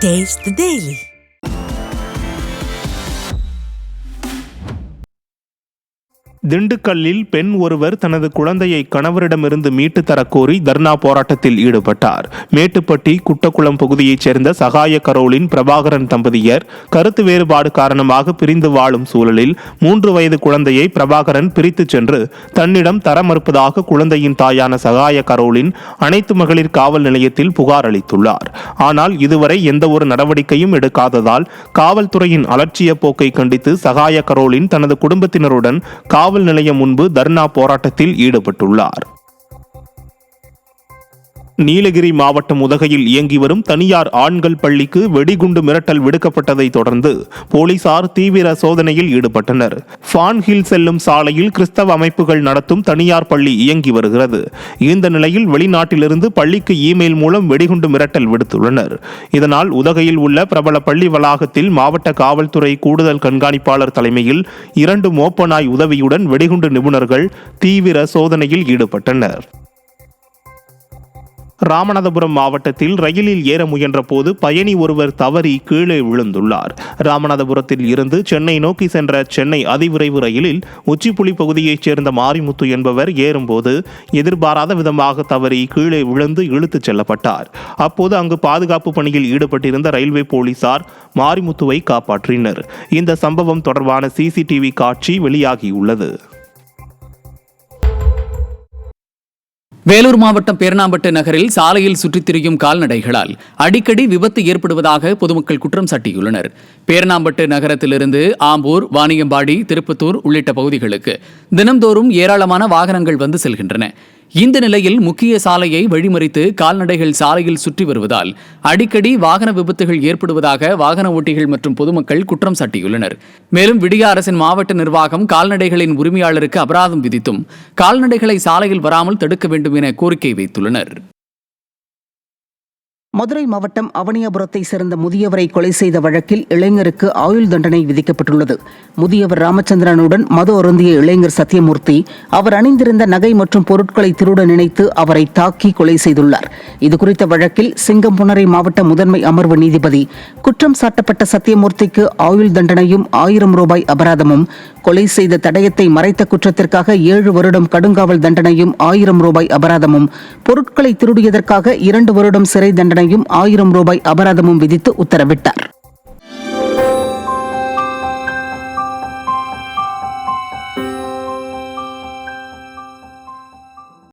Taste the Daily. திண்டுக்கல்லில் பெண் ஒருவர் தனது குழந்தையை கணவரிடமிருந்து மீட்டு தரக்கோரி தர்ணா போராட்டத்தில் ஈடுபட்டார். மேட்டுப்பட்டி குட்டக்குளம் பகுதியைச் சேர்ந்த சகாய கரோலின் பிரபாகரன் தம்பதியர் கருத்து வேறுபாடு காரணமாக பிரிந்து வாழும் சூழலில் 3 வயது குழந்தையை பிரபாகரன் பிரித்துச் சென்று தன்னிடம் தர மறுப்பதாக குழந்தையின் தாயான சகாய கரோலின் அனைத்து மகளிர் காவல் நிலையத்தில் புகார் அளித்துள்ளார். ஆனால் இதுவரை எந்தவொரு நடவடிக்கையும் எடுக்காததால் காவல்துறையின் அலட்சிய போக்கை கண்டித்து சகாய கரோலின் தனது குடும்பத்தினருடன் காவல் நிலையம் முன்பு தர்ணா போராட்டத்தில் ஈடுபட்டுள்ளார். நீலகிரி மாவட்டம் உதகையில் இயங்கி வரும் தனியார் ஆண்கள் பள்ளிக்கு வெடிகுண்டு மிரட்டல் விடுக்கப்பட்டதை தொடர்ந்து போலீசார் தீவிர சோதனையில் ஈடுபட்டனர். ஃபான் ஹில் செல்லும் சாலையில் கிறிஸ்தவ அமைப்புகள் நடத்தும் தனியார் பள்ளி இயங்கி வருகிறது. இந்த நிலையில் வெளிநாட்டிலிருந்து பள்ளிக்கு இமெயில் மூலம் வெடிகுண்டு மிரட்டல் விடுத்துள்ளனர். இதனால் உதகையில் உள்ள பிரபல பள்ளி வளாகத்தில் மாவட்ட காவல்துறை கூடுதல் கண்காணிப்பாளர் தலைமையில் 2 மோப்ப நாய் உதவியுடன் வெடிகுண்டு நிபுணர்கள் தீவிர சோதனையில் ஈடுபட்டனர். ராமநாதபுரம் மாவட்டத்தில் ரயிலில் ஏற முயன்ற போது பயணி ஒருவர் தவறி கீழே விழுந்துள்ளார். ராமநாதபுரத்தில் இருந்து சென்னை நோக்கி சென்ற சென்னை அதிவிரைவு ரயிலில் உச்சிப்புலி பகுதியைச் சேர்ந்த மாரிமுத்து என்பவர் ஏறும்போது எதிர்பாராத விதமாக தவறி கீழே விழுந்து இழுத்துச் செல்லப்பட்டார். அப்போது அங்கு பாதுகாப்பு பணியில் ஈடுபட்டிருந்த ரயில்வே போலீசார் மாரிமுத்துவை காப்பாற்றினர். இந்த சம்பவம் தொடர்பான CCTV காட்சி வெளியாகியுள்ளது. வேலூர் மாவட்டம் பேரணாம்பட்டு நகரில் சாலையில் சுற்றித் திரியும் கால்நடைகளால் அடிக்கடி விபத்து ஏற்படுவதாக பொதுமக்கள் குற்றம் சாட்டியுள்ளனர். பேரணாம்பட்டு நகரத்திலிருந்து ஆம்பூர், வாணியம்பாடி, திருப்பத்தூர் உள்ளிட்ட பகுதிகளுக்கு தினம்தோறும் ஏராளமான வாகனங்கள் வந்து செல்கின்றன. இந்த நிலையில் முக்கிய சாலையை வழிமறித்து கால்நடைகள் சாலையில் சுற்றி வருவதால் அடிக்கடி வாகன விபத்துகள் ஏற்படுவதாக வாகன ஓட்டிகள் மற்றும் பொதுமக்கள் குற்றம் சாட்டியுள்ளனர். மேலும் விடிய அரசின் மாவட்ட நிர்வாகம் கால்நடைகளின் உரிமையாளருக்கு அபராதம் விதித்தும் கால்நடைகளை சாலையில் வராமல் தடுக்க வேண்டும் என கோரிக்கை வைத்துள்ளனர். மதுரை மாவட்டம் அவனியாபுரத்தை சேர்ந்த முதியவரை கொலை செய்த வழக்கில் இளைஞருக்கு ஆயுள் தண்டனை விதிக்கப்பட்டுள்ளது. முதியவர் ராமச்சந்திரனுடன் மது அருந்திய இளைஞர் சத்தியமூர்த்தி அவர் அணிந்திருந்த நகை மற்றும் பொருட்களை திருட நினைத்து அவரை தாக்கி கொலை செய்துள்ளார். இதுகுறித்த வழக்கில் சிங்கம்புணரி மாவட்ட முதன்மை அமர்வு நீதிபதி குற்றம் சாட்டப்பட்ட சத்தியமூர்த்திக்கு ஆயுள் தண்டனையும் 1000 ரூபாய் அபராதமும், கொலை செய்த தடயத்தை மறைத்த குற்றத்திற்காக 7 வருடம் கடுங்காவல் தண்டனையும் 1000 ரூபாய் அபராதமும், பொருட்களை திருடியதற்காக 2 வருடம் சிறை தண்டனை 1000 ரூபாய் அபராதமும் விதித்து உத்தரவிட்டார்.